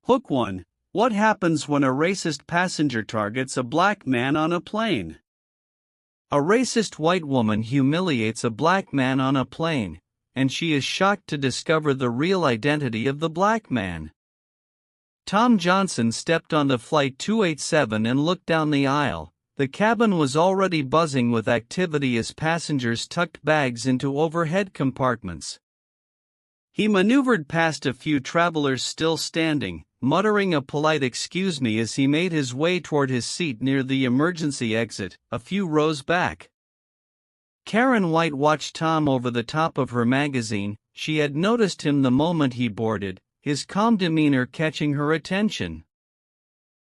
Hook 1. What happens when a racist passenger targets a black man on a plane? A racist white woman humiliates a black man on a plane, and she is shocked to discover the real identity of the black man. Tom Johnson stepped on the Flight 287 and looked down the aisle. The cabin was already buzzing with activity as passengers tucked bags into overhead compartments. He maneuvered past a few travelers still standing, muttering a polite "excuse me" as he made his way toward his seat near the emergency exit, a few rows back. Karen White watched Tom over the top of her magazine. She had noticed him the moment he boarded, his calm demeanor catching her attention.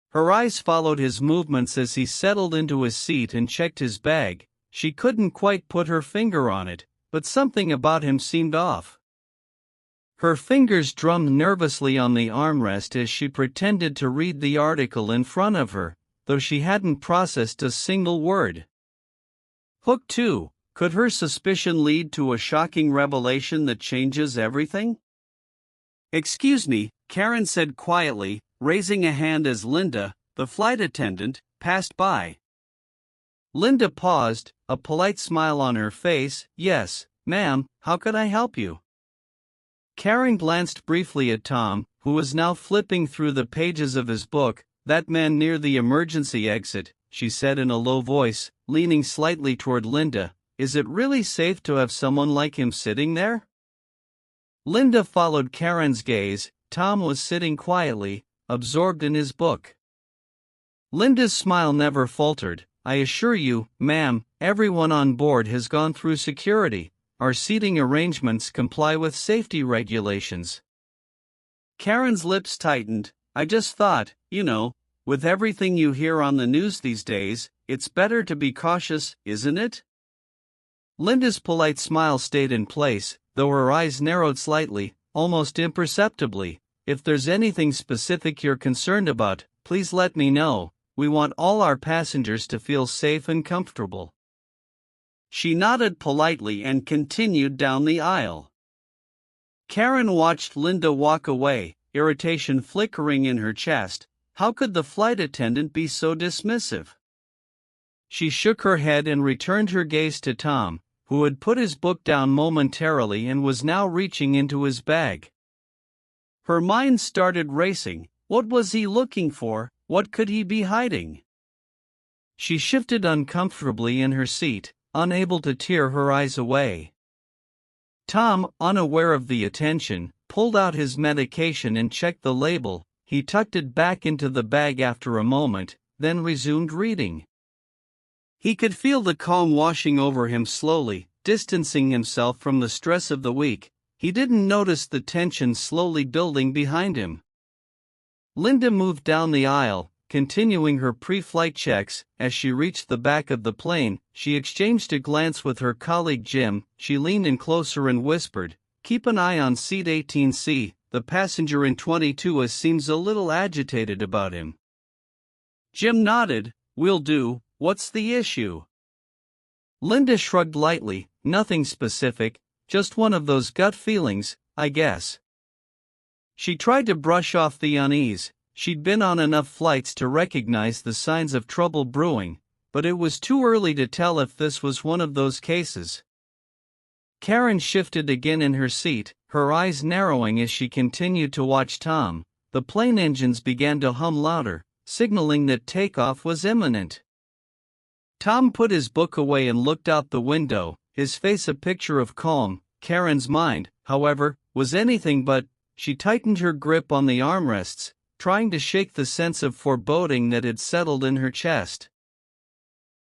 Her eyes followed his movements as he settled into his seat and checked his bag. She couldn't quite put her finger on it, but something about him seemed off. Her fingers drummed nervously on the armrest as she pretended to read the article in front of her, though she hadn't processed a single word. Hook 2. Could her suspicion lead to a shocking revelation that changes everything? "Excuse me," Karen said quietly, raising a hand as Linda, the flight attendant, passed by. Linda paused, a polite smile on her face. "Yes, ma'am, how could I help you?" Karen glanced briefly at Tom, who was now flipping through the pages of his book. "That man near the emergency exit," she said in a low voice, leaning slightly toward Linda. "Is it really safe to have someone like him sitting there?" Linda followed Karen's gaze. Tom was sitting quietly, absorbed in his book. Linda's smile never faltered. "I assure you, ma'am, everyone on board has gone through security. Our seating arrangements comply with safety regulations." Karen's lips tightened. "I just thought, with everything you hear on the news these days, it's better to be cautious, isn't it?" Linda's polite smile stayed in place, though her eyes narrowed slightly, almost imperceptibly. "If there's anything specific you're concerned about, please let me know. We want all our passengers to feel safe and comfortable." She nodded politely and continued down the aisle. Karen watched Linda walk away, irritation flickering in her chest. How could the flight attendant be so dismissive? She shook her head and returned her gaze to Tom, who had put his book down momentarily and was now reaching into his bag. Her mind started racing. What was he looking for? What could he be hiding? She shifted uncomfortably in her seat, unable to tear her eyes away. Tom, unaware of the attention, pulled out his medication and checked the label. He tucked it back into the bag after a moment, then resumed reading. He could feel the calm washing over him slowly, distancing himself from the stress of the week. He didn't notice the tension slowly building behind him. Linda moved down the aisle, continuing her pre-flight checks. As she reached the back of the plane, she exchanged a glance with her colleague Jim. She leaned in closer and whispered, "Keep an eye on seat 18C, the passenger in 22A seems a little agitated about him." Jim nodded. "Will do. What's the issue?" Linda shrugged lightly. "Nothing specific, just one of those gut feelings, I guess." She tried to brush off the unease. She'd been on enough flights to recognize the signs of trouble brewing, but it was too early to tell if this was one of those cases. Karen shifted again in her seat, her eyes narrowing as she continued to watch Tom. The plane engines began to hum louder, signaling that takeoff was imminent. Tom put his book away and looked out the window, his face a picture of calm. Karen's mind, however, was anything but. She tightened her grip on the armrests, trying to shake the sense of foreboding that had settled in her chest.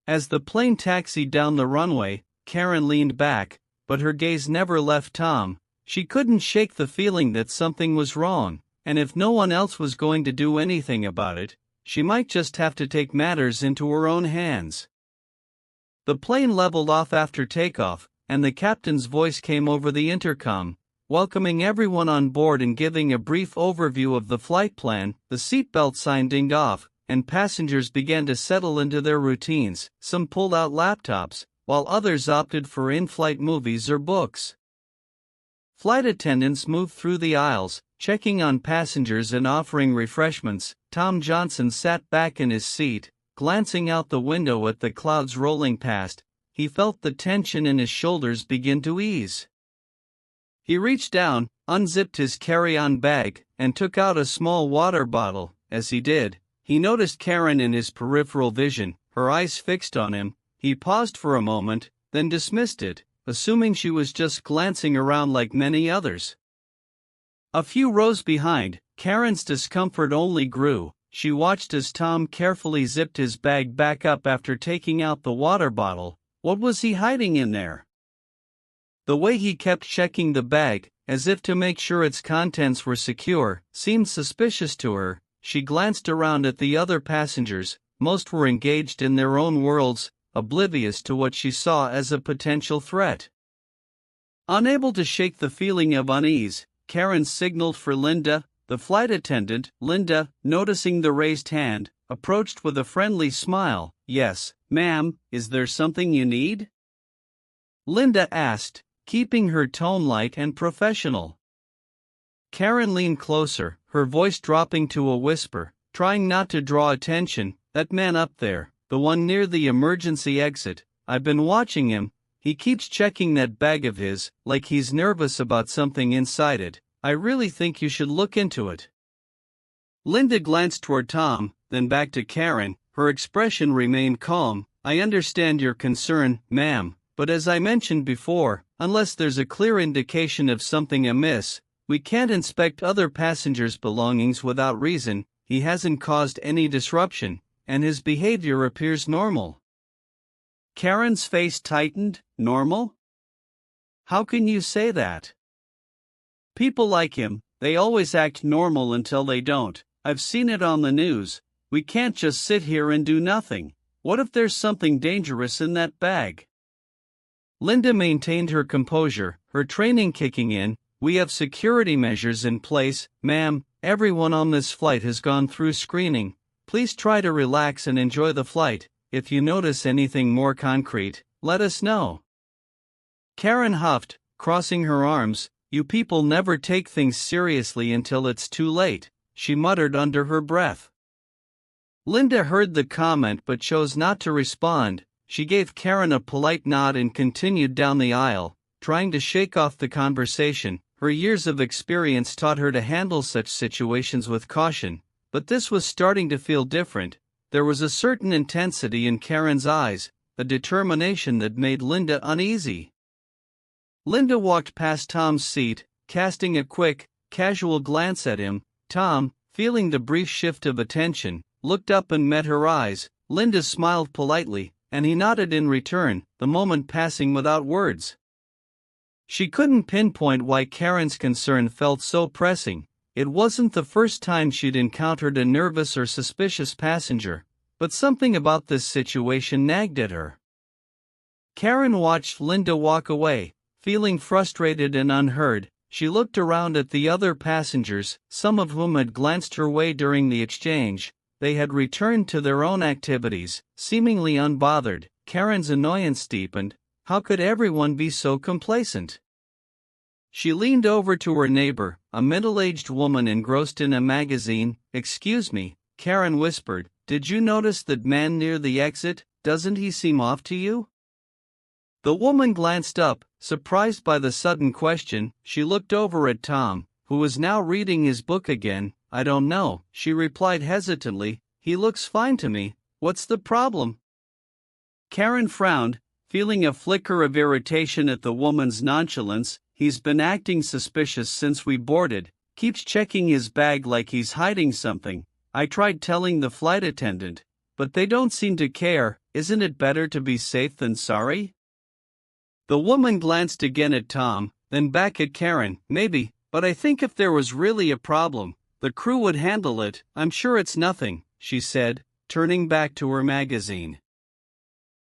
As the plane taxied down the runway, Karen leaned back, but her gaze never left Tom. She couldn't shake the feeling that something was wrong, and if no one else was going to do anything about it, she might just have to take matters into her own hands. The plane leveled off after takeoff, and the captain's voice came over the intercom, welcoming everyone on board and giving a brief overview of the flight plan. The seatbelt sign dinged off, and passengers began to settle into their routines. Some pulled out laptops, while others opted for in-flight movies or books. Flight attendants moved through the aisles, checking on passengers and offering refreshments. Tom Johnson sat back in his seat, glancing out the window at the clouds rolling past. He felt the tension in his shoulders begin to ease. He reached down, unzipped his carry-on bag, and took out a small water bottle. As he did, he noticed Karen in his peripheral vision, her eyes fixed on him. He paused for a moment, then dismissed it, assuming she was just glancing around like many others. A few rows behind, Karen's discomfort only grew. She watched as Tom carefully zipped his bag back up after taking out the water bottle. What was he hiding in there? The way he kept checking the bag, as if to make sure its contents were secure, seemed suspicious to her. She glanced around at the other passengers. Most were engaged in their own worlds, oblivious to what she saw as a potential threat. Unable to shake the feeling of unease, Karen signaled for Linda. The flight attendant, Linda, noticing the raised hand, approached with a friendly smile. "Yes, ma'am, is there something you need?" Linda asked, keeping her tone light and professional. Karen leaned closer, her voice dropping to a whisper, trying not to draw attention. "That man up there, the one near the emergency exit, I've been watching him. He keeps checking that bag of his, like he's nervous about something inside it. I really think you should look into it." Linda glanced toward Tom, then back to Karen. Her expression remained calm. "I understand your concern, ma'am, but as I mentioned before, unless there's a clear indication of something amiss, we can't inspect other passengers' belongings without reason. He hasn't caused any disruption, and his behavior appears normal." Karen's face tightened. "Normal? How can you say that? People like him, they always act normal until they don't. I've seen it on the news. We can't just sit here and do nothing. What if there's something dangerous in that bag?" Linda maintained her composure, her training kicking in. "We have security measures in place, ma'am. Everyone on this flight has gone through screening. Please try to relax and enjoy the flight. If you notice anything more concrete, let us know." Karen huffed, crossing her arms. "You people never take things seriously until it's too late," she muttered under her breath. Linda heard the comment but chose not to respond. She gave Karen a polite nod and continued down the aisle, trying to shake off the conversation. Her years of experience taught her to handle such situations with caution, but this was starting to feel different. There was a certain intensity in Karen's eyes, a determination that made Linda uneasy. Linda walked past Tom's seat, casting a quick, casual glance at him. Tom, feeling the brief shift of attention, looked up and met her eyes. Linda smiled politely, and he nodded in return, the moment passing without words. She couldn't pinpoint why Karen's concern felt so pressing. It wasn't the first time she'd encountered a nervous or suspicious passenger, but something about this situation nagged at her. Karen watched Linda walk away, feeling frustrated and unheard. She looked around at the other passengers, some of whom had glanced her way during the exchange. They had returned to their own activities, seemingly unbothered. Karen's annoyance deepened. How could everyone be so complacent? She leaned over to her neighbor, a middle-aged woman engrossed in a magazine. "Excuse me," Karen whispered, "did you notice that man near the exit? Doesn't he seem off to you?" The woman glanced up, surprised by the sudden question. She looked over at Tom, who was now reading his book again. "I don't know," she replied hesitantly. "He looks fine to me. What's the problem?" Karen frowned, feeling a flicker of irritation at the woman's nonchalance. "He's been acting suspicious since we boarded, keeps checking his bag like he's hiding something. I tried telling the flight attendant, but they don't seem to care. Isn't it better to be safe than sorry?" The woman glanced again at Tom, then back at Karen. "Maybe, but I think if there was really a problem, the crew would handle it. I'm sure it's nothing," she said, turning back to her magazine.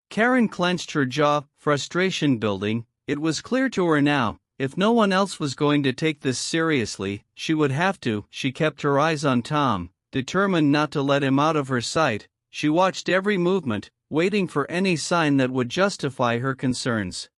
Karen clenched her jaw, frustration building. It was clear to her now, if no one else was going to take this seriously, she would have to. She kept her eyes on Tom, determined not to let him out of her sight. She watched every movement, waiting for any sign that would justify her concerns.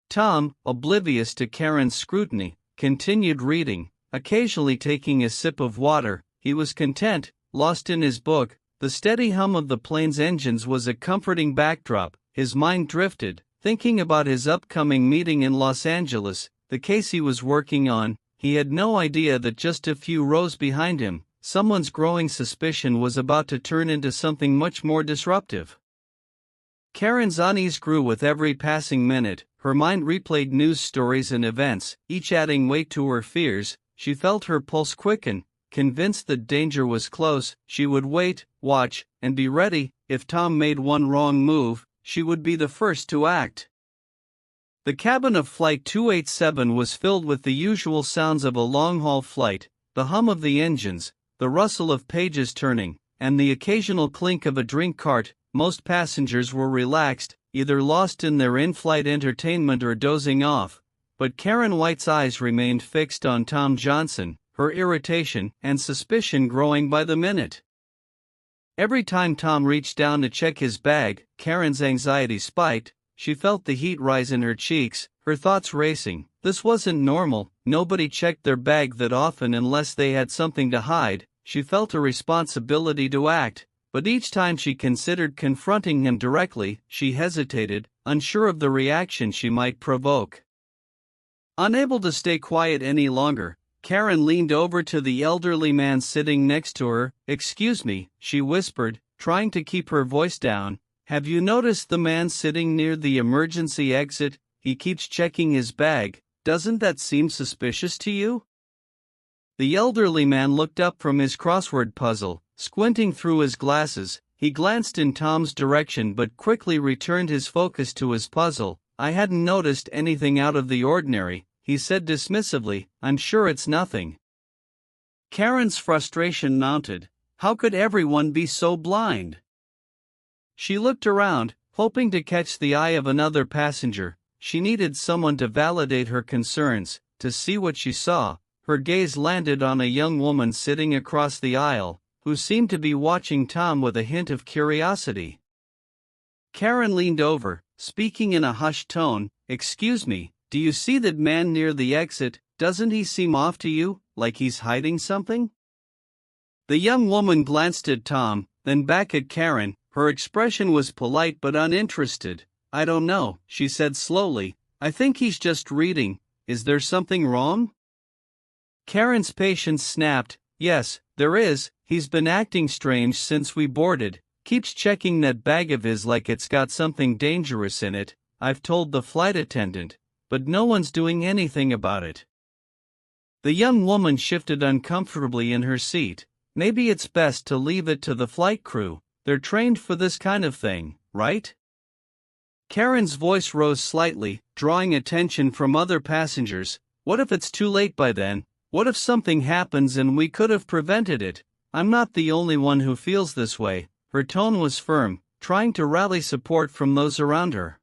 Tom, oblivious to Karen's scrutiny, continued reading, occasionally taking a sip of water. He was content, lost in his book. The steady hum of the plane's engines was a comforting backdrop. His mind drifted, thinking about his upcoming meeting in Los Angeles, the case he was working on. He had no idea that just a few rows behind him, someone's growing suspicion was about to turn into something much more disruptive. Karen's unease grew with every passing minute. Her mind replayed news stories and events, each adding weight to her fears. She felt her pulse quicken. Convinced that danger was close, she would wait, watch, and be ready. If Tom made one wrong move, she would be the first to act. The cabin of Flight 287 was filled with the usual sounds of a long-haul flight, the hum of the engines, the rustle of pages turning, and the occasional clink of a drink cart. Most passengers were relaxed, either lost in their in-flight entertainment or dozing off, but Karen White's eyes remained fixed on Tom Johnson, her irritation and suspicion growing by the minute. Every time Tom reached down to check his bag, Karen's anxiety spiked. She felt the heat rise in her cheeks, her thoughts racing. This wasn't normal, nobody checked their bag that often unless they had something to hide. She felt a responsibility to act, but each time she considered confronting him directly, she hesitated, unsure of the reaction she might provoke. Unable to stay quiet any longer, Karen leaned over to the elderly man sitting next to her. "Excuse me," she whispered, trying to keep her voice down. "Have you noticed the man sitting near the emergency exit? He keeps checking his bag. Doesn't that seem suspicious to you?" The elderly man looked up from his crossword puzzle, squinting through his glasses. He glanced in Tom's direction but quickly returned his focus to his puzzle. "I hadn't noticed anything out of the ordinary," he said dismissively. "I'm sure it's nothing." Karen's frustration mounted. How could everyone be so blind? She looked around, hoping to catch the eye of another passenger. She needed someone to validate her concerns. To see what she saw, her gaze landed on a young woman sitting across the aisle, who seemed to be watching Tom with a hint of curiosity. Karen leaned over, speaking in a hushed tone. "Excuse me, do you see that man near the exit? Doesn't he seem off to you, like he's hiding something?" The young woman glanced at Tom, then back at Karen. Her expression was polite but uninterested. "I don't know," she said slowly. "I think he's just reading. Is there something wrong?" Karen's patience snapped. "Yes, there is. He's been acting strange since we boarded. Keeps checking that bag of his like it's got something dangerous in it. I've told the flight attendant, but no one's doing anything about it." The young woman shifted uncomfortably in her seat. "Maybe it's best to leave it to the flight crew. They're trained for this kind of thing, right?" Karen's voice rose slightly, drawing attention from other passengers. "What if it's too late by then? What if something happens and we could have prevented it? I'm not the only one who feels this way." Her tone was firm, trying to rally support from those around her.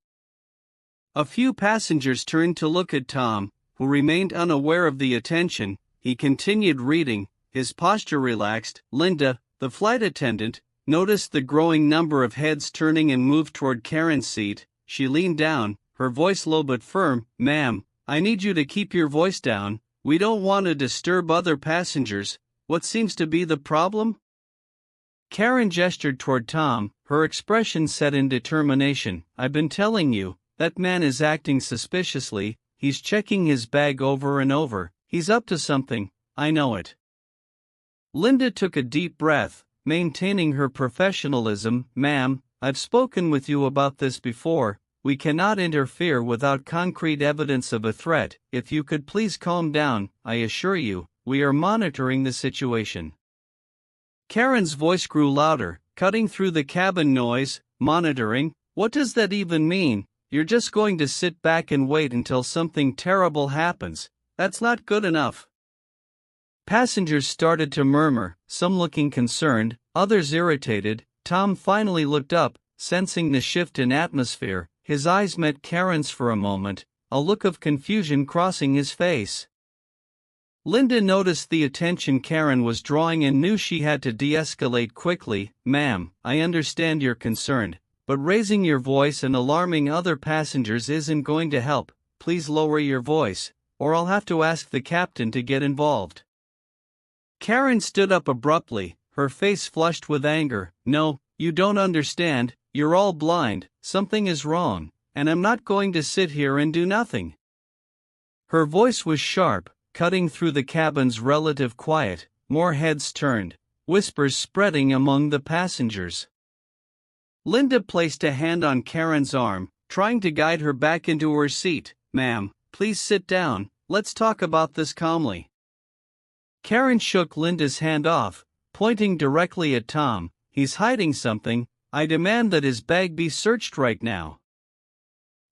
A few passengers turned to look at Tom, who remained unaware of the attention. He continued reading, his posture relaxed. Linda, the flight attendant, noticed the growing number of heads turning and moved toward Karen's seat. She leaned down, her voice low but firm. "Ma'am, I need you to keep your voice down. We don't want to disturb other passengers. What seems to be the problem?" Karen gestured toward Tom, her expression set in determination. "I've been telling you, that man is acting suspiciously. He's checking his bag over and over. He's up to something. I know it." Linda took a deep breath, maintaining her professionalism. "Ma'am, I've spoken with you about this before. We cannot interfere without concrete evidence of a threat. If you could please calm down, I assure you, we are monitoring the situation." Karen's voice grew louder, cutting through the cabin noise. "Monitoring? What does that even mean? You're just going to sit back and wait until something terrible happens? That's not good enough." Passengers started to murmur, some looking concerned, others irritated. Tom finally looked up, sensing the shift in atmosphere. His eyes met Karen's for a moment, a look of confusion crossing his face. Linda noticed the attention Karen was drawing and knew she had to de-escalate quickly. "Ma'am, I understand you're concerned, but raising your voice and alarming other passengers isn't going to help. please lower your voice, or I'll have to ask the captain to get involved." Karen stood up abruptly, her face flushed with anger. "No, you don't understand, you're all blind, something is wrong, and I'm not going to sit here and do nothing." Her voice was sharp, cutting through the cabin's relative quiet, more heads turned, whispers spreading among the passengers. Linda placed a hand on Karen's arm, trying to guide her back into her seat. "Ma'am, please sit down, let's talk about this calmly." Karen shook Linda's hand off, pointing directly at Tom. "He's hiding something, I demand that his bag be searched right now."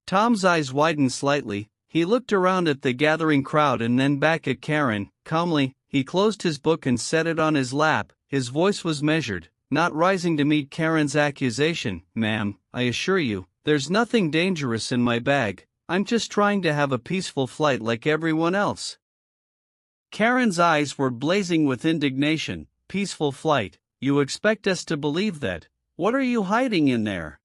Tom's eyes widened slightly, he looked around at the gathering crowd and then back at Karen. Calmly, he closed his book and set it on his lap, his voice was measured, not rising to meet Karen's accusation. "Ma'am, I assure you, there's nothing dangerous in my bag, I'm just trying to have a peaceful flight like everyone else." Karen's eyes were blazing with indignation. "Peaceful flight? You expect us to believe that? What are you hiding in there?"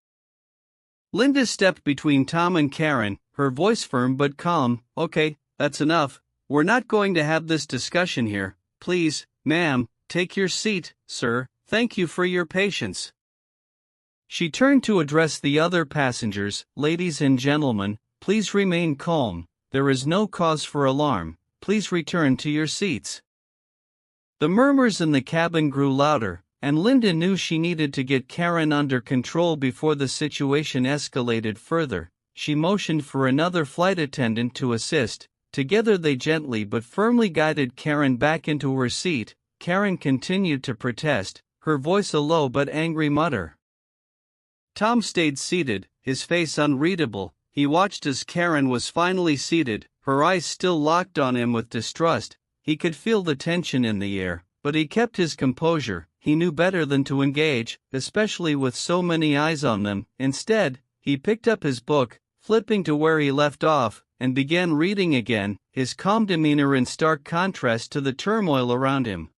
Linda stepped between Tom and Karen, her voice firm but calm. "Okay, that's enough, we're not going to have this discussion here. Please, ma'am, take your seat, sir, thank you for your patience." She turned to address the other passengers. "Ladies and gentlemen, please remain calm, there is no cause for alarm, please return to your seats." The murmurs in the cabin grew louder, and Linda knew she needed to get Karen under control before the situation escalated further. She motioned for another flight attendant to assist. Together they gently but firmly guided Karen back into her seat. Karen continued to protest, her voice a low but angry mutter. Tom stayed seated, his face unreadable. He watched as Karen was finally seated, her eyes still locked on him with distrust. He could feel the tension in the air, but he kept his composure. He knew better than to engage, especially with so many eyes on them. Instead, he picked up his book, flipping to where he left off, and began reading again, his calm demeanor in stark contrast to the turmoil around him.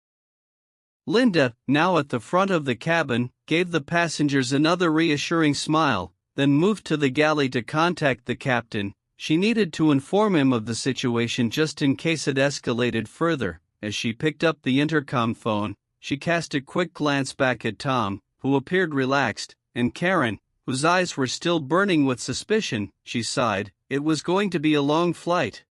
Linda, now at the front of the cabin, gave the passengers another reassuring smile, then moved to the galley to contact the captain. She needed to inform him of the situation just in case it escalated further. As she picked up the intercom phone, she cast a quick glance back at Tom, who appeared relaxed, and Karen, whose eyes were still burning with suspicion. She sighed. It was going to be a long flight.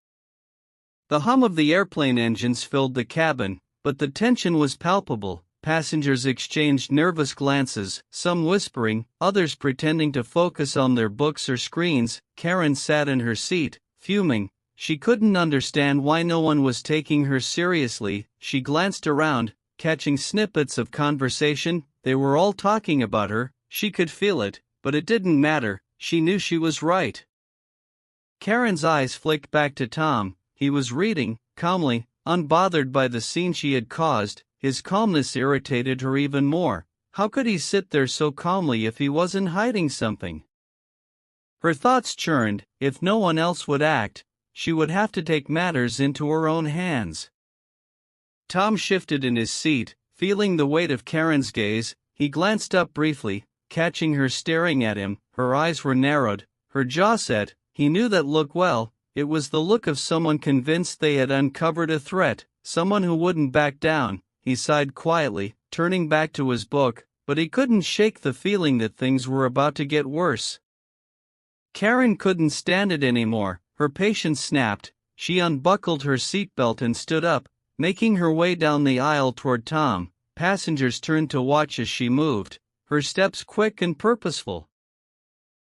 The hum of the airplane engines filled the cabin, but the tension was palpable. Passengers exchanged nervous glances, some whispering, others pretending to focus on their books or screens. Karen sat in her seat, fuming. She couldn't understand why no one was taking her seriously. She glanced around, catching snippets of conversation. They were all talking about her, she could feel it, but it didn't matter, she knew she was right. Karen's eyes flicked back to Tom. He was reading, calmly, unbothered by the scene she had caused. His calmness irritated her even more. How could he sit there so calmly if he wasn't hiding something? Her thoughts churned. If no one else would act, she would have to take matters into her own hands. Tom shifted in his seat, feeling the weight of Karen's gaze. He glanced up briefly, catching her staring at him. Her eyes were narrowed, her jaw set. He knew that look well. It was the look of someone convinced they had uncovered a threat, someone who wouldn't back down. He sighed quietly, turning back to his book, but he couldn't shake the feeling that things were about to get worse. Karen couldn't stand it anymore. Her patience snapped. She unbuckled her seatbelt and stood up, making her way down the aisle toward Tom. Passengers turned to watch as she moved, her steps quick and purposeful.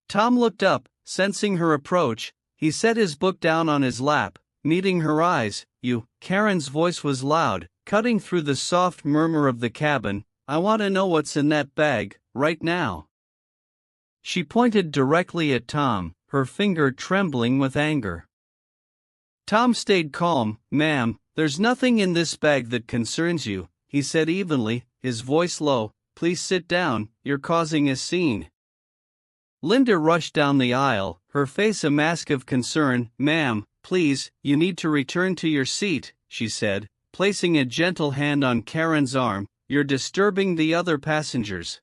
Tom looked up, sensing her approach. He set his book down on his lap, meeting her eyes. "You," Karen's voice was loud, cutting through the soft murmur of the cabin. "I want to know what's in that bag, right now." She pointed directly at Tom, her finger trembling with anger. Tom stayed calm. "Ma'am, there's nothing in this bag that concerns you," he said evenly, his voice low. "Please sit down, you're causing a scene." Linda rushed down the aisle, her face a mask of concern. "Ma'am, please, you need to return to your seat," she said, placing a gentle hand on Karen's arm. "You're disturbing the other passengers."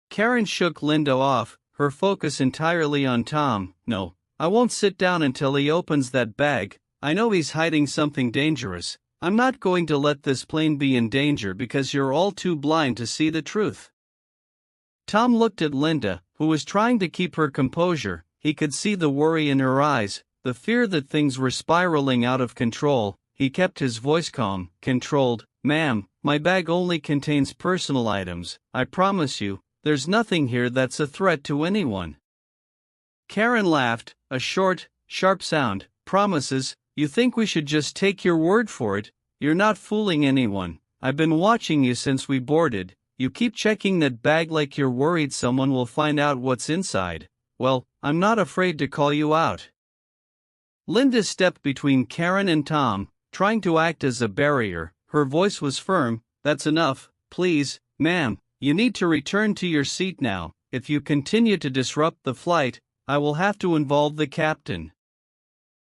Karen shook Linda off, her focus entirely on Tom. "No, I won't sit down until he opens that bag. I know he's hiding something dangerous. I'm not going to let this plane be in danger because you're all too blind to see the truth." Tom looked at Linda, who was trying to keep her composure. He could see the worry in her eyes, the fear that things were spiraling out of control. He kept his voice calm, controlled. "Ma'am, my bag only contains personal items. I promise you, there's nothing here that's a threat to anyone." Karen laughed, a short, sharp sound. "Promises? You think we should just take your word for it? You're not fooling anyone. I've been watching you since we boarded. You keep checking that bag like you're worried someone will find out what's inside. Well, I'm not afraid to call you out." Linda stepped between Karen and Tom, trying to act as a barrier. Her voice was firm. "That's enough, please, ma'am. You need to return to your seat now. If you continue to disrupt the flight, I will have to involve the captain."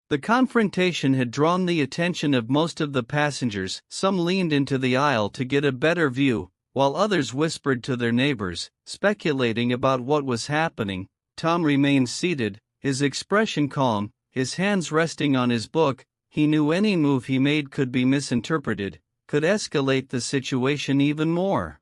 The confrontation had drawn the attention of most of the passengers. Some leaned into the aisle to get a better view, while others whispered to their neighbors, speculating about what was happening. Tom remained seated, his expression calm, his hands resting on his book. He knew any move he made could be misinterpreted, could escalate the situation even more.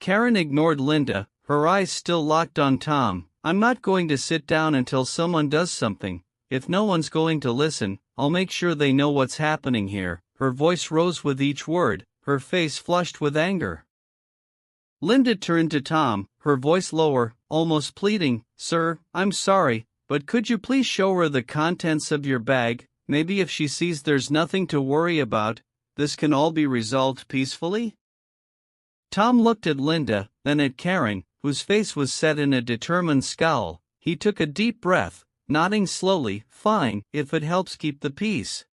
Karen ignored Linda, her eyes still locked on Tom. "I'm not going to sit down until someone does something. If no one's going to listen, I'll make sure they know what's happening here." Her voice rose with each word, her face flushed with anger. Linda turned to Tom, her voice lower, almost pleading. "Sir, I'm sorry, but could you please show her the contents of your bag? Maybe if she sees there's nothing to worry about, this can all be resolved peacefully?" Tom looked at Linda, then at Karen, whose face was set in a determined scowl. He took a deep breath, nodding slowly. "Fine, if it helps keep the peace."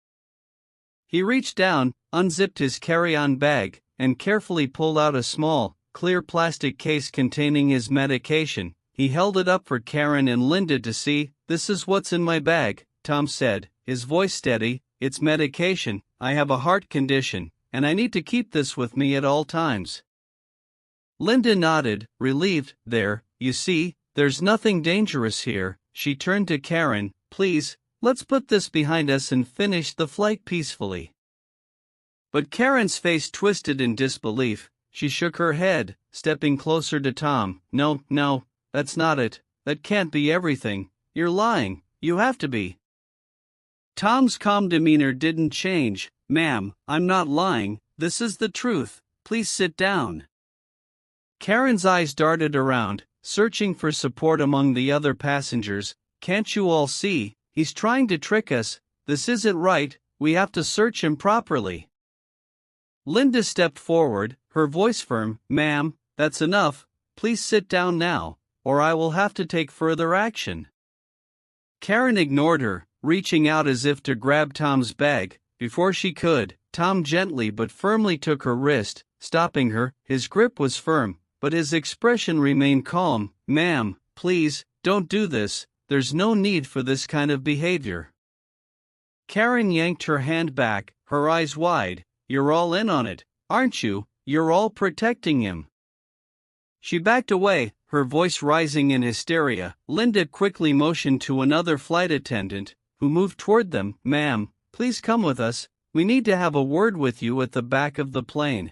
He reached down, unzipped his carry-on bag, and carefully pulled out a small, clear plastic case containing his medication. He held it up for Karen and Linda to see. "This is what's in my bag," Tom said, his voice steady. "It's medication. I have a heart condition, and I need to keep this with me at all times." Linda nodded, relieved. "There, you see, there's nothing dangerous here." She turned to Karen. "Please, let's put this behind us and finish the flight peacefully." But Karen's face twisted in disbelief. She shook her head, stepping closer to Tom. No, that's not it. That can't be everything. You're lying. You have to be." Tom's calm demeanor didn't change. "Ma'am, I'm not lying. This is the truth. Please sit down." Karen's eyes darted around, searching for support among the other passengers. "Can't you all see? He's trying to trick us. This isn't right. We have to search him properly." Linda stepped forward, her voice firm. "Ma'am, that's enough. Please sit down now, or I will have to take further action." Karen ignored her, reaching out as if to grab Tom's bag. Before she could, Tom gently but firmly took her wrist, stopping her. His grip was firm, but his expression remained calm. "Ma'am, please, don't do this. There's no need for this kind of behavior." Karen yanked her hand back, her eyes wide. "You're all in on it, aren't you? You're all protecting him." She backed away, her voice rising in hysteria. Linda quickly motioned to another flight attendant, who moved toward them. "Ma'am, please come with us. We need to have a word with you at the back of the plane."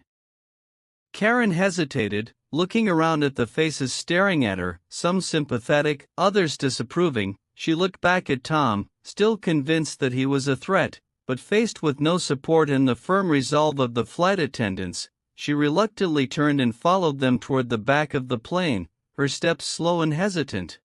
Karen hesitated, looking around at the faces staring at her, some sympathetic, others disapproving. She looked back at Tom, still convinced that he was a threat, but faced with no support and the firm resolve of the flight attendants. She reluctantly turned and followed them toward the back of the plane, her steps slow and hesitant.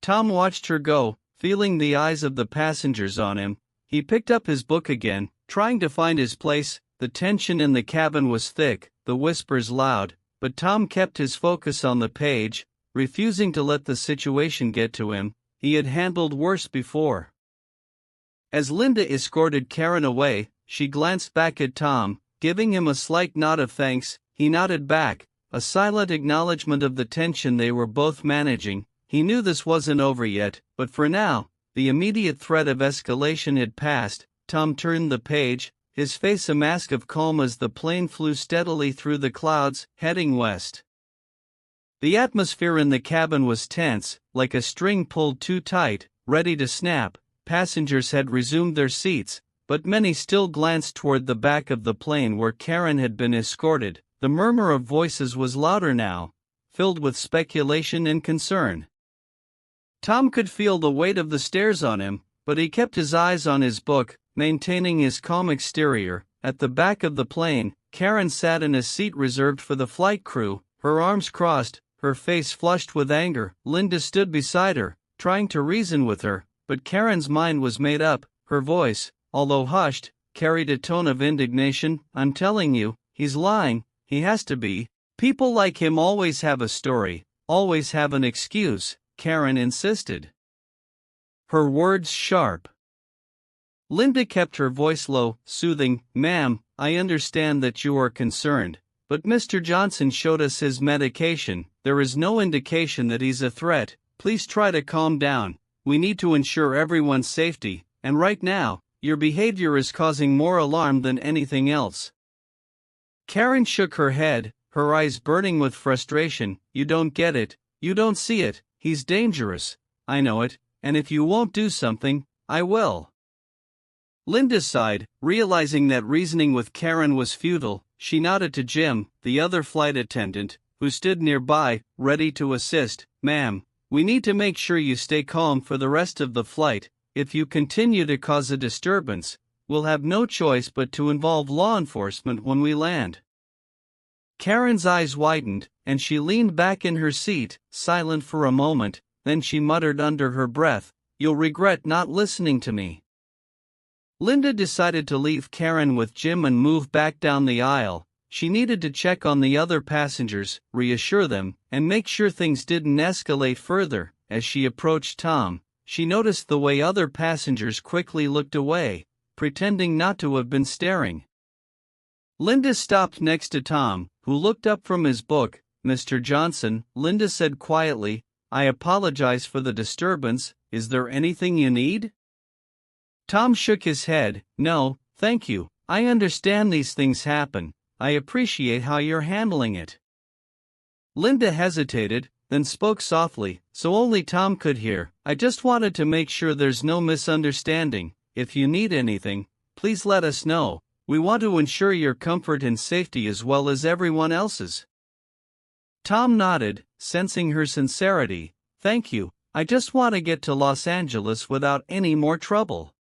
Tom watched her go, feeling the eyes of the passengers on him. He picked up his book again, trying to find his place. The tension in the cabin was thick, the whispers loud, but Tom kept his focus on the page, refusing to let the situation get to him. He had handled worse before. As Linda escorted Karen away, she glanced back at Tom, giving him a slight nod of thanks. He nodded back, a silent acknowledgement of the tension they were both managing. He knew this wasn't over yet, but for now, the immediate threat of escalation had passed. Tom turned the page, his face a mask of calm as the plane flew steadily through the clouds, heading west. The atmosphere in the cabin was tense, like a string pulled too tight, ready to snap. Passengers had resumed their seats, but many still glanced toward the back of the plane where Karen had been escorted. The murmur of voices was louder now, filled with speculation and concern. Tom could feel the weight of the stares on him, but he kept his eyes on his book, maintaining his calm exterior. At the back of the plane, Karen sat in a seat reserved for the flight crew, her arms crossed, her face flushed with anger. Linda stood beside her, trying to reason with her, but Karen's mind was made up. Her voice, although hushed, carried a tone of indignation. "I'm telling you, he's lying, he has to be. People like him always have a story, always have an excuse," Karen insisted, her words sharp. Linda kept her voice low, soothing. "Ma'am, I understand that you are concerned, but Mr. Johnson showed us his medication. There is no indication that he's a threat. Please try to calm down. We need to ensure everyone's safety, and right now, your behavior is causing more alarm than anything else." Karen shook her head, her eyes burning with frustration. "You don't get it, you don't see it. He's dangerous. I know it, and if you won't do something, I will." Linda sighed, realizing that reasoning with Karen was futile. She nodded to Jim, the other flight attendant, who stood nearby, ready to assist. "Ma'am, we need to make sure you stay calm for the rest of the flight. If you continue to cause a disturbance, we'll have no choice but to involve law enforcement when we land." Karen's eyes widened, and she leaned back in her seat, silent for a moment. Then she muttered under her breath, "You'll regret not listening to me." Linda decided to leave Karen with Jim and move back down the aisle. She needed to check on the other passengers, reassure them, and make sure things didn't escalate further. As she approached Tom, she noticed the way other passengers quickly looked away, pretending not to have been staring. Linda stopped next to Tom, who looked up from his book. "Mr. Johnson," Linda said quietly, "I apologize for the disturbance. Is there anything you need?" Tom shook his head. "No, thank you. I understand these things happen. I appreciate how you're handling it." Linda hesitated, then spoke softly, so only Tom could hear. "I just wanted to make sure there's no misunderstanding. If you need anything, please let us know. We want to ensure your comfort and safety as well as everyone else's." Tom nodded, sensing her sincerity. "Thank you. I just want to get to Los Angeles without any more trouble."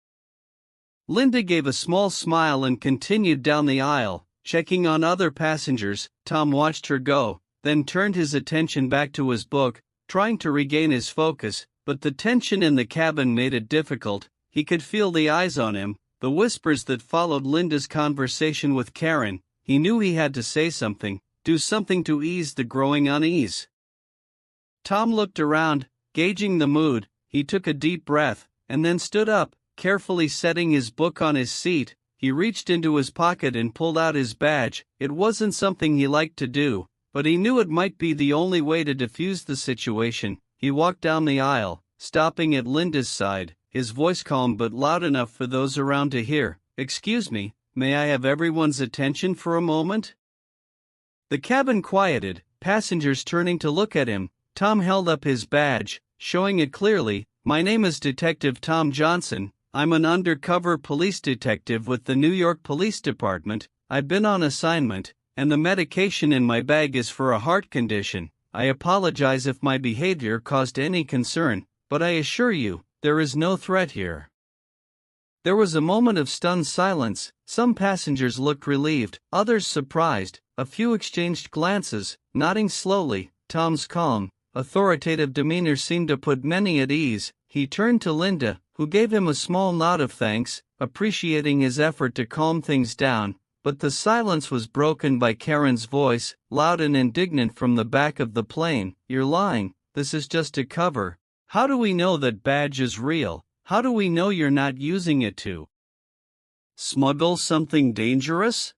Linda gave a small smile and continued down the aisle, checking on other passengers. Tom watched her go, then turned his attention back to his book, trying to regain his focus, but the tension in the cabin made it difficult. He could feel the eyes on him, the whispers that followed Linda's conversation with Karen. He knew he had to say something, do something to ease the growing unease. Tom looked around, gauging the mood. He took a deep breath, and then stood up, carefully setting his book on his seat. He reached into his pocket and pulled out his badge. It wasn't something he liked to do, but he knew it might be the only way to defuse the situation. He walked down the aisle, stopping at Linda's side, his voice calm but loud enough for those around to hear. "Excuse me, may I have everyone's attention for a moment?" The cabin quieted, passengers turning to look at him. Tom held up his badge, showing it clearly. "My name is Detective Tom Johnson. I'm an undercover police detective with the New York Police Department. I've been on assignment, and the medication in my bag is for a heart condition. I apologize if my behavior caused any concern, but I assure you, there is no threat here." There was a moment of stunned silence. Some passengers looked relieved, others surprised. A few exchanged glances, nodding slowly. Tom's calm, authoritative demeanor seemed to put many at ease. He turned to Linda, who gave him a small nod of thanks, appreciating his effort to calm things down. But the silence was broken by Karen's voice, loud and indignant from the back of the plane. "You're lying. This is just a cover. How do we know that badge is real? How do we know you're not using it to smuggle something dangerous?"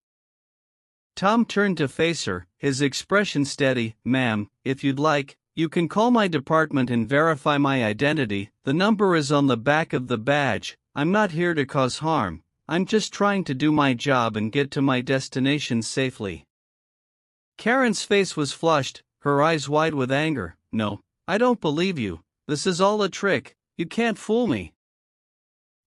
Tom turned to face her, his expression steady. "Ma'am, if you'd like, you can call my department and verify my identity. The number is on the back of the badge. I'm not here to cause harm. I'm just trying to do my job and get to my destination safely." Karen's face was flushed, her eyes wide with anger. "No, I don't believe you. This is all a trick. You can't fool me."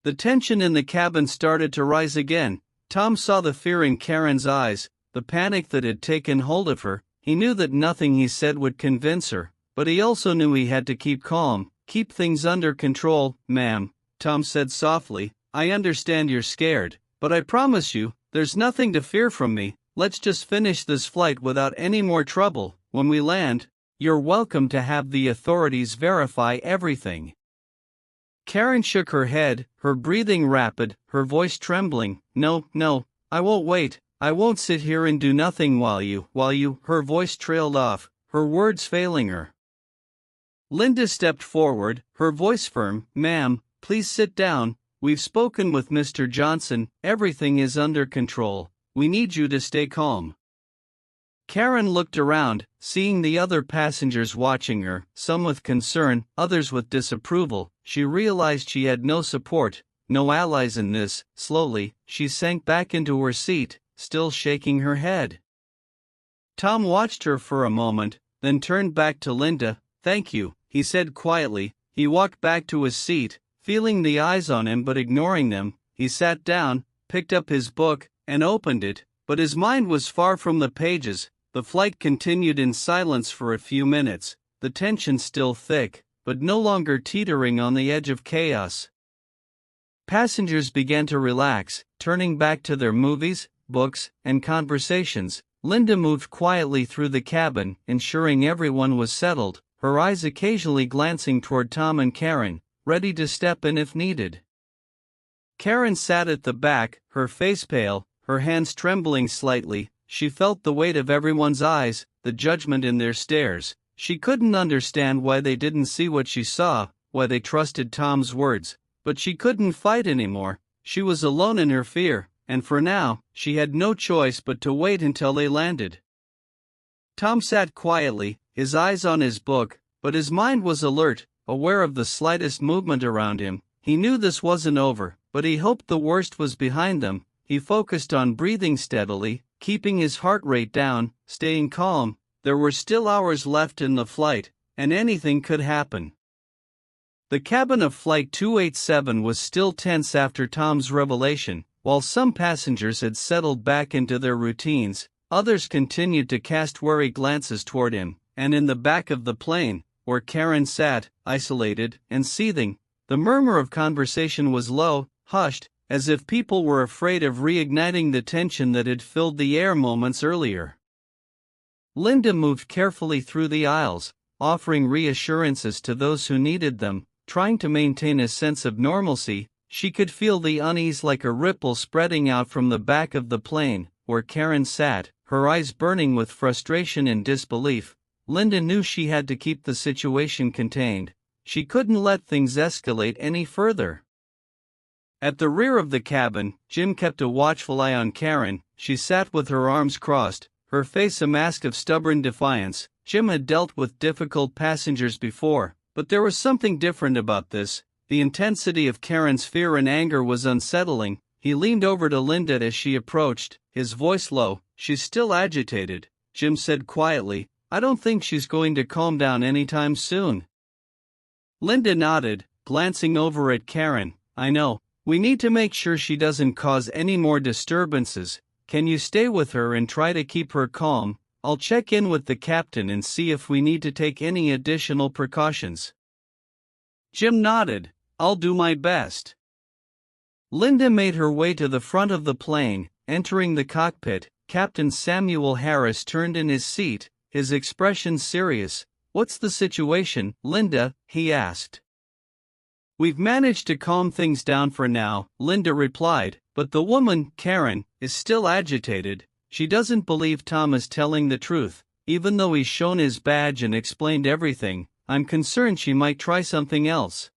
The tension in the cabin started to rise again. Tom saw the fear in Karen's eyes, the panic that had taken hold of her. He knew that nothing he said would convince her, but he also knew he had to keep calm, keep things under control. "Ma'am," Tom said softly, "I understand you're scared, but I promise you, there's nothing to fear from me. Let's just finish this flight without any more trouble. When we land, you're welcome to have the authorities verify everything." Karen shook her head, her breathing rapid, her voice trembling. No, I won't wait. I won't sit here and do nothing while you. Her voice trailed off, her words failing her. Linda stepped forward, her voice firm. "Ma'am, please sit down. We've spoken with Mr. Johnson. Everything is under control. We need you to stay calm." Karen looked around, seeing the other passengers watching her, some with concern, others with disapproval. She realized she had no support, no allies in this. Slowly, she sank back into her seat, still shaking her head. Tom watched her for a moment, then turned back to Linda. "Thank you," he said quietly. He walked back to his seat, feeling the eyes on him but ignoring them. He sat down, picked up his book, and opened it, but his mind was far from the pages. The flight continued in silence for a few minutes, the tension still thick, but no longer teetering on the edge of chaos. Passengers began to relax, turning back to their movies, books, and conversations. Linda moved quietly through the cabin, ensuring everyone was settled, her eyes occasionally glancing toward Tom and Karen, ready to step in if needed. Karen sat at the back, her face pale, her hands trembling slightly. She felt the weight of everyone's eyes, the judgment in their stares. She couldn't understand why they didn't see what she saw, why they trusted Tom's words, but she couldn't fight anymore. She was alone in her fear, and for now, she had no choice but to wait until they landed. Tom sat quietly, his eyes on his book, but his mind was alert, aware of the slightest movement around him. He knew this wasn't over, but he hoped the worst was behind them. He focused on breathing steadily, keeping his heart rate down, staying calm. There were still hours left in the flight, and anything could happen. The cabin of Flight 287 was still tense after Tom's revelation. While some passengers had settled back into their routines, others continued to cast wary glances toward him, and in the back of the plane, where Karen sat, isolated and seething, the murmur of conversation was low, hushed, as if people were afraid of reigniting the tension that had filled the air moments earlier. Linda moved carefully through the aisles, offering reassurances to those who needed them, trying to maintain a sense of normalcy. She could feel the unease like a ripple spreading out from the back of the plane, where Karen sat, her eyes burning with frustration and disbelief. Linda knew she had to keep the situation contained. She couldn't let things escalate any further. At the rear of the cabin, Jim kept a watchful eye on Karen. She sat with her arms crossed, her face a mask of stubborn defiance. Jim had dealt with difficult passengers before, but there was something different about this. The intensity of Karen's fear and anger was unsettling. He leaned over to Linda as she approached, his voice low. "She's still agitated," Jim said quietly. "I don't think she's going to calm down anytime soon." Linda nodded, glancing over at Karen. "I know. We need to make sure she doesn't cause any more disturbances. Can you stay with her and try to keep her calm? I'll check in with the captain and see if we need to take any additional precautions." Jim nodded. "I'll do my best." Linda made her way to the front of the plane. Entering the cockpit, Captain Samuel Harris turned in his seat, his expression serious. "What's the situation, Linda?" he asked. "We've managed to calm things down for now," Linda replied, "but the woman, Karen, is still agitated. She doesn't believe Tom is telling the truth, even though he's shown his badge and explained everything. I'm concerned she might try something else."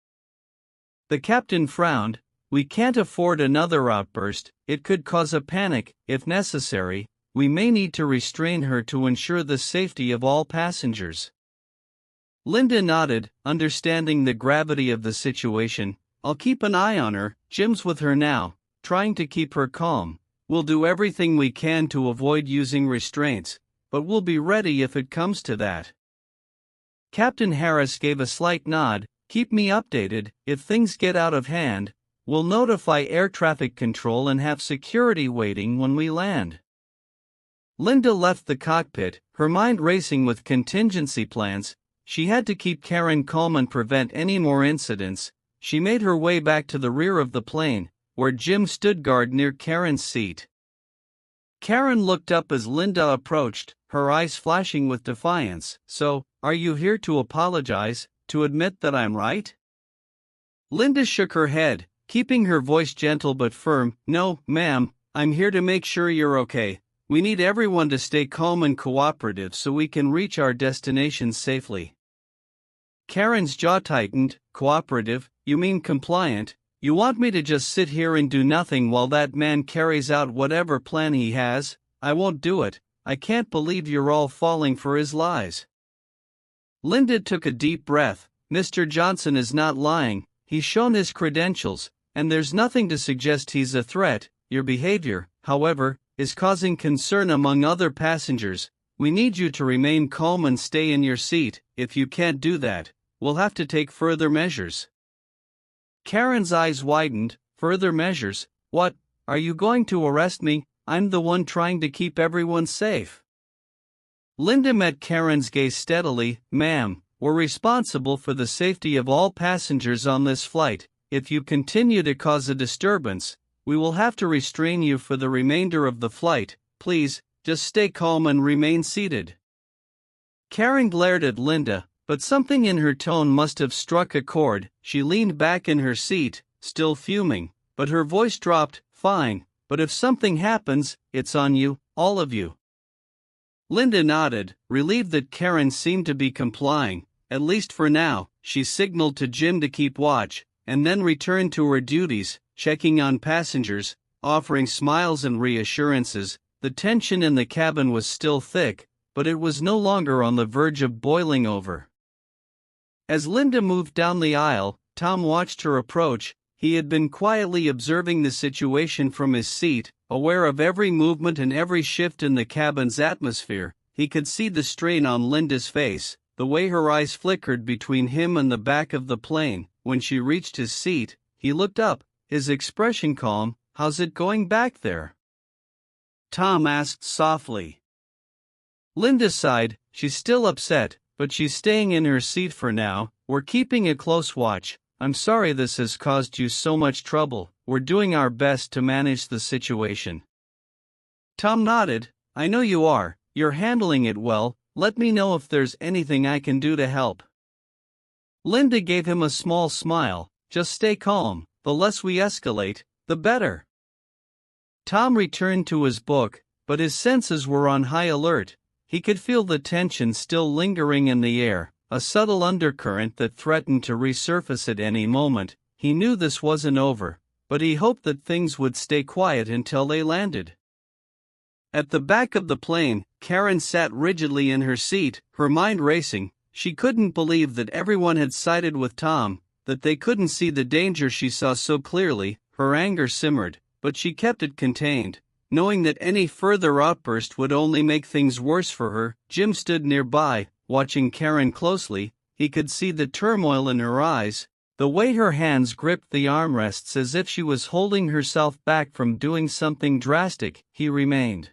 The captain frowned. "We can't afford another outburst. It could cause a panic. If necessary, we may need to restrain her to ensure the safety of all passengers." Linda nodded, understanding the gravity of the situation. "I'll keep an eye on her. Jim's with her now, trying to keep her calm. We'll do everything we can to avoid using restraints, but we'll be ready if it comes to that. Captain Harris gave a slight nod. Keep me updated. If things get out of hand, we'll notify air traffic control and have security waiting when we land. Linda left the cockpit, her mind racing with contingency plans. She had to keep Karen calm and prevent any more incidents. She made her way back to the rear of the plane, where Jim stood guard near Karen's seat. Karen looked up as Linda approached, her eyes flashing with defiance. So, are you here to apologize, to admit that I'm right? Linda shook her head, keeping her voice gentle but firm. No, ma'am, I'm here to make sure you're okay. We need everyone to stay calm and cooperative so we can reach our destination safely. Karen's jaw tightened. Cooperative? You mean compliant? You want me to just sit here and do nothing while that man carries out whatever plan he has? I won't do it. I can't believe you're all falling for his lies. Linda took a deep breath. Mr. Johnson is not lying. He's shown his credentials, and there's nothing to suggest he's a threat. Your behavior, however, is causing concern among other passengers. We need you to remain calm and stay in your seat. If you can't do that, we'll have to take further measures. Karen's eyes widened. Further measures? What? Are you going to arrest me? I'm the one trying to keep everyone safe. Linda met Karen's gaze steadily. Ma'am, we're responsible for the safety of all passengers on this flight. If you continue to cause a disturbance, we will have to restrain you for the remainder of the flight. Please, just stay calm and remain seated. Karen glared at Linda, but something in her tone must have struck a chord. She leaned back in her seat, still fuming, but her voice dropped. Fine, but if something happens, it's on you, all of you. Linda nodded, relieved that Karen seemed to be complying. At least for now. She signaled to Jim to keep watch, and then returned to her duties, checking on passengers, offering smiles and reassurances. The tension in the cabin was still thick, but it was no longer on the verge of boiling over. As Linda moved down the aisle, Tom watched her approach. He had been quietly observing the situation from his seat, aware of every movement and every shift in the cabin's atmosphere. He could see the strain on Linda's face, the way her eyes flickered between him and the back of the plane. When she reached his seat, he looked up, his expression calm. How's it going back there? Tom asked softly. Linda sighed. She's still upset, but she's staying in her seat for now. We're keeping a close watch. I'm sorry this has caused you so much trouble. We're doing our best to manage the situation. Tom nodded. I know you are. You're handling it well. Let me know if there's anything I can do to help. Linda gave him a small smile. Just stay calm. The less we escalate, the better. Tom returned to his book, but his senses were on high alert. He could feel the tension still lingering in the air, a subtle undercurrent that threatened to resurface at any moment. He knew this wasn't over, but he hoped that things would stay quiet until they landed. At the back of the plane, Karen sat rigidly in her seat, her mind racing. She couldn't believe that everyone had sided with Tom, that they couldn't see the danger she saw so clearly. Her anger simmered, but she kept it contained, knowing that any further outburst would only make things worse for her. Jim stood nearby, watching Karen closely. He could see the turmoil in her eyes, the way her hands gripped the armrests as if she was holding herself back from doing something drastic. He remained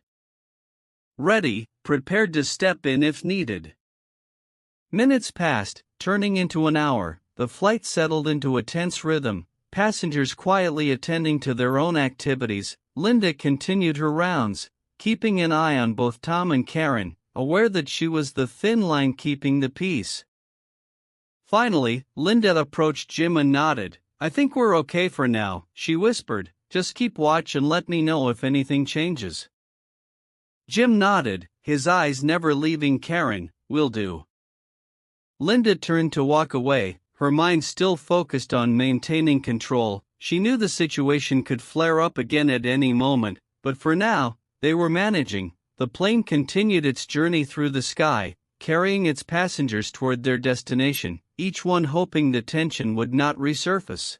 ready, prepared to step in if needed. Minutes passed, turning into an hour. The flight settled into a tense rhythm, passengers quietly attending to their own activities. Linda continued her rounds, keeping an eye on both Tom and Karen, aware that she was the thin line keeping the peace. Finally, Linda approached Jim and nodded. I think we're okay for now, she whispered. Just keep watch and let me know if anything changes. Jim nodded, his eyes never leaving Karen. Will do. Linda turned to walk away, her mind still focused on maintaining control. She knew the situation could flare up again at any moment, but for now, they were managing. The plane continued its journey through the sky, carrying its passengers toward their destination, each one hoping the tension would not resurface.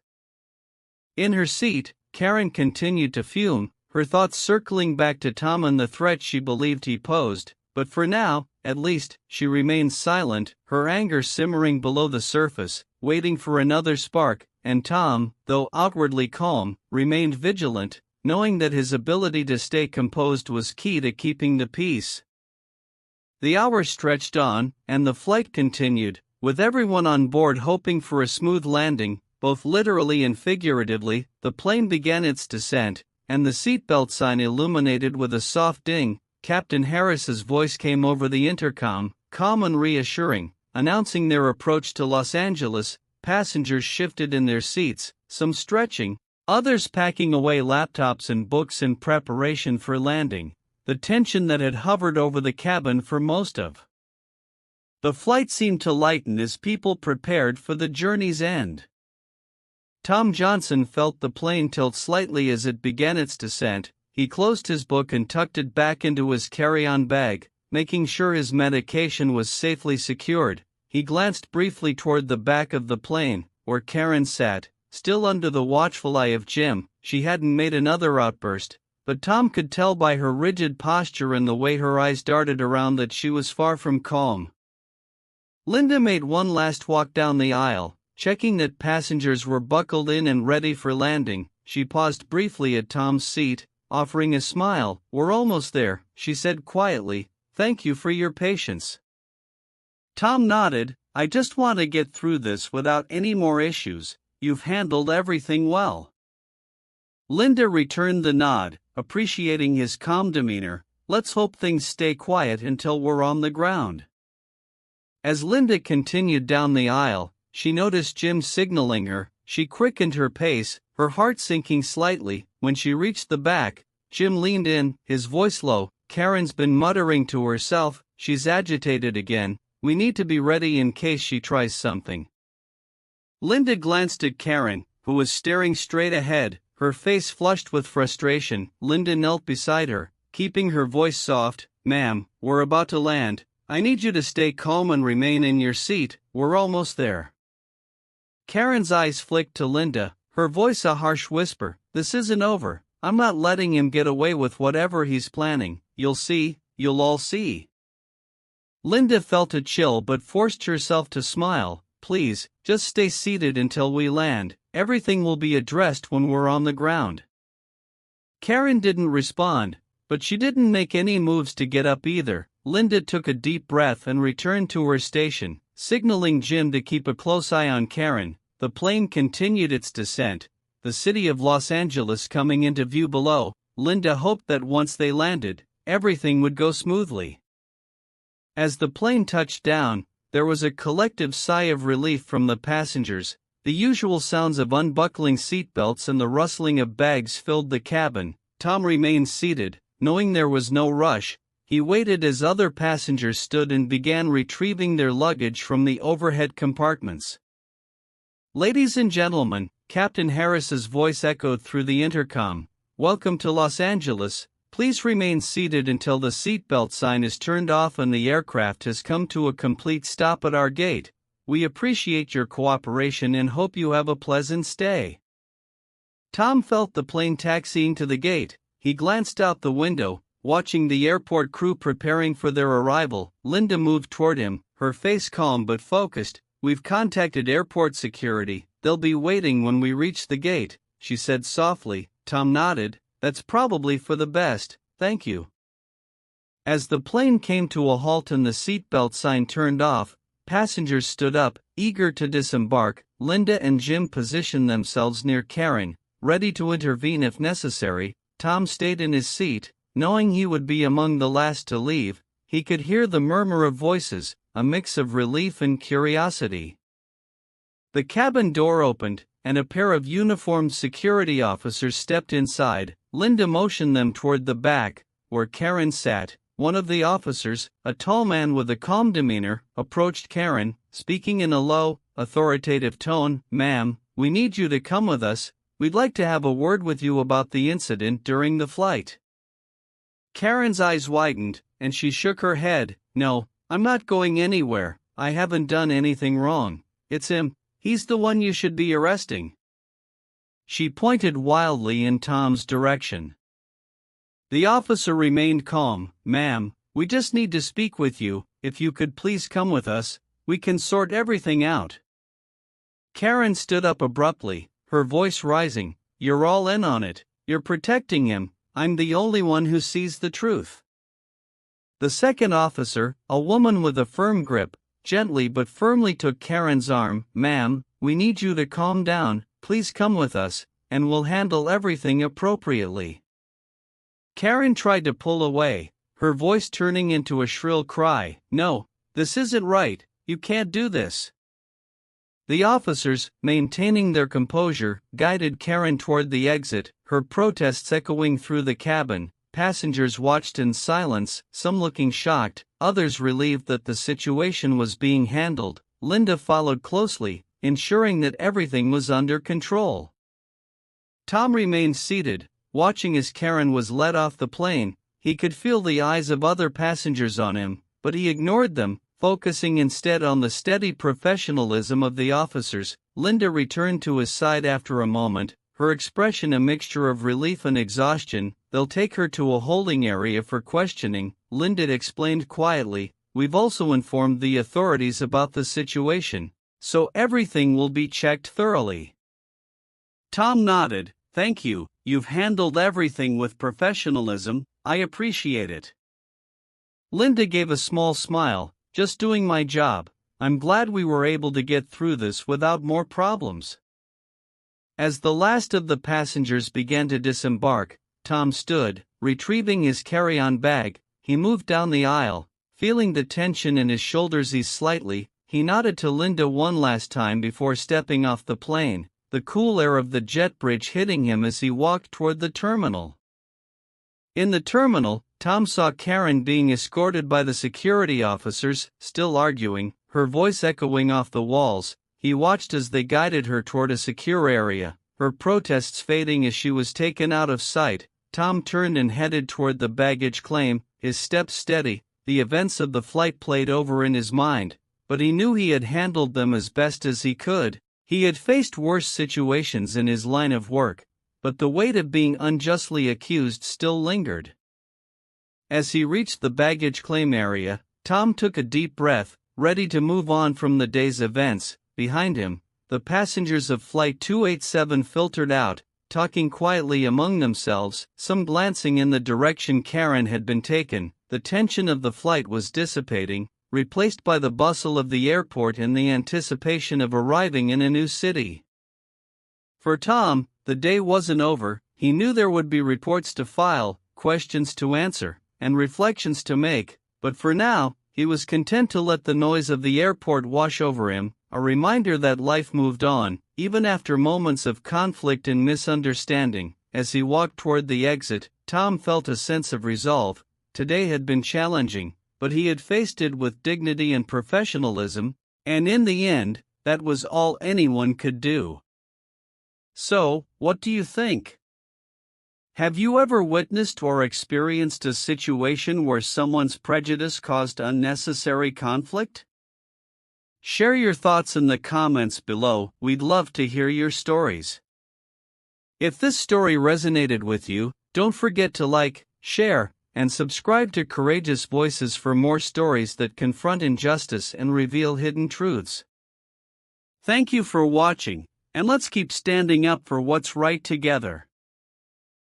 In her seat, Karen continued to fume, her thoughts circling back to Tom and the threat she believed he posed. but for now, at least, she remained silent, her anger simmering below the surface, waiting for another spark, and Tom, though outwardly calm, remained vigilant, knowing that his ability to stay composed was key to keeping the peace. The hours stretched on, and the flight continued, with everyone on board hoping for a smooth landing, both literally and figuratively. The plane began its descent, and the seatbelt sign illuminated with a soft ding. Captain Harris's voice came over the intercom, calm and reassuring, announcing their approach to Los Angeles. Passengers shifted in their seats, some stretching, others packing away laptops and books in preparation for landing. The tension that had hovered over the cabin for most of the flight seemed to lighten as people prepared for the journey's end. Tom Johnson felt the plane tilt slightly as it began its descent. He closed his book and tucked it back into his carry-on bag, making sure his medication was safely secured. He glanced briefly toward the back of the plane, where Karen sat, still under the watchful eye of Jim. She hadn't made another outburst, but Tom could tell by her rigid posture and the way her eyes darted around that she was far from calm. Linda made one last walk down the aisle, checking that passengers were buckled in and ready for landing. She paused briefly at Tom's seat, offering a smile. "We're almost there," she said quietly. "Thank you for your patience." Tom nodded. "I just want to get through this without any more issues. You've handled everything well." Linda returned the nod, appreciating his calm demeanor. "Let's hope things stay quiet until we're on the ground." As Linda continued down the aisle, she noticed Jim signaling her. She quickened her pace, her heart sinking slightly. When she reached the back, Jim leaned in, his voice low. "Karen's been muttering to herself. She's agitated again. We need to be ready in case she tries something." Linda glanced at Karen, who was staring straight ahead, her face flushed with frustration. Linda knelt beside her, keeping her voice soft. "Ma'am, we're about to land. I need you to stay calm and remain in your seat. We're almost there." Karen's eyes flicked to Linda, her voice a harsh whisper. "This isn't over. I'm not letting him get away with whatever he's planning. You'll see, you'll all see." Linda felt a chill but forced herself to smile. "Please, just stay seated until we land. Everything will be addressed when we're on the ground." Karen didn't respond, but she didn't make any moves to get up either. Linda took a deep breath and returned to her station, signaling Jim to keep a close eye on Karen. The plane continued its descent, the city of Los Angeles coming into view below. Linda hoped that once they landed, everything would go smoothly. As the plane touched down, there was a collective sigh of relief from the passengers. The usual sounds of unbuckling seatbelts and the rustling of bags filled the cabin. Tom remained seated, knowing there was no rush. He waited as other passengers stood and began retrieving their luggage from the overhead compartments. "Ladies and gentlemen," Captain Harris's voice echoed through the intercom, "welcome to Los Angeles. Please remain seated until the seatbelt sign is turned off and the aircraft has come to a complete stop at our gate. We appreciate your cooperation and hope you have a pleasant stay." Tom felt the plane taxiing to the gate. He glanced out the window, watching the airport crew preparing for their arrival. Linda moved toward him, her face calm but focused. "We've contacted airport security. They'll be waiting when we reach the gate," she said softly. Tom nodded. "That's probably for the best, thank you." As the plane came to a halt and the seatbelt sign turned off, passengers stood up, eager to disembark. Linda and Jim positioned themselves near Karen, ready to intervene if necessary. Tom stayed in his seat, knowing he would be among the last to leave. He could hear the murmur of voices, a mix of relief and curiosity. The cabin door opened, and a pair of uniformed security officers stepped inside. Linda motioned them toward the back, where Karen sat. One of the officers, a tall man with a calm demeanor, approached Karen, speaking in a low, authoritative tone. "Ma'am, we need you to come with us. We'd like to have a word with you about the incident during the flight." Karen's eyes widened, and she shook her head. "No, I'm not going anywhere. I haven't done anything wrong. It's him. He's the one you should be arresting." She pointed wildly in Tom's direction. The officer remained calm. "Ma'am, We just need to speak with you. If you could please come with us, we can sort everything out." Karen stood up abruptly, her voice rising. "You're all in on it. You're protecting him. I'm the only one who sees the truth." The second officer, a woman with a firm grip, gently but firmly took Karen's arm. "Ma'am, we need you to calm down. Please come with us, and we'll handle everything appropriately." Karen tried to pull away, her voice turning into a shrill cry. "No, this isn't right. You can't do this." The officers, maintaining their composure, guided Karen toward the exit, her protests echoing through the cabin. Passengers watched in silence, some looking shocked, others relieved that the situation was being handled. Linda followed closely, ensuring that everything was under control. Tom remained seated, watching as Karen was led off the plane. He could feel the eyes of other passengers on him, but he ignored them, focusing instead on the steady professionalism of the officers. Linda returned to his side after a moment, her expression a mixture of relief and exhaustion. "They'll take her to a holding area for questioning," Linda explained quietly. "We've also informed the authorities about the situation, so everything will be checked thoroughly." Tom nodded. "Thank you, you've handled everything with professionalism. I appreciate it." Linda gave a small smile. "Just doing my job. I'm glad we were able to get through this without more problems." As the last of the passengers began to disembark, Tom stood, retrieving his carry-on bag. He moved down the aisle, feeling the tension in his shoulders ease slightly. He nodded to Linda one last time before stepping off the plane, the cool air of the jet bridge hitting him as he walked toward the terminal. In the terminal, Tom saw Karen being escorted by the security officers, still arguing, her voice echoing off the walls. He watched as they guided her toward a secure area, her protests fading as she was taken out of sight. Tom turned and headed toward the baggage claim, his steps steady. The events of the flight played over in his mind, but he knew he had handled them as best as he could. He had faced worse situations in his line of work, but the weight of being unjustly accused still lingered. As he reached the baggage claim area, Tom took a deep breath, ready to move on from the day's events. Behind him, the passengers of Flight 287 filtered out, talking quietly among themselves, some glancing in the direction Karen had been taken. The tension of the flight was dissipating, replaced by the bustle of the airport and the anticipation of arriving in a new city. For Tom, the day wasn't over. He knew there would be reports to file, questions to answer, and reflections to make, but for now, he was content to let the noise of the airport wash over him, a reminder that life moved on, even after moments of conflict and misunderstanding. As he walked toward the exit, Tom felt a sense of resolve. Today had been challenging, but he had faced it with dignity and professionalism, and in the end, that was all anyone could do. So, what do you think? Have you ever witnessed or experienced a situation where someone's prejudice caused unnecessary conflict? Share your thoughts in the comments below. We'd love to hear your stories. If this story resonated with you, don't forget to like, share, and subscribe to Courageous Voices for more stories that confront injustice and reveal hidden truths. Thank you for watching, and let's keep standing up for what's right together.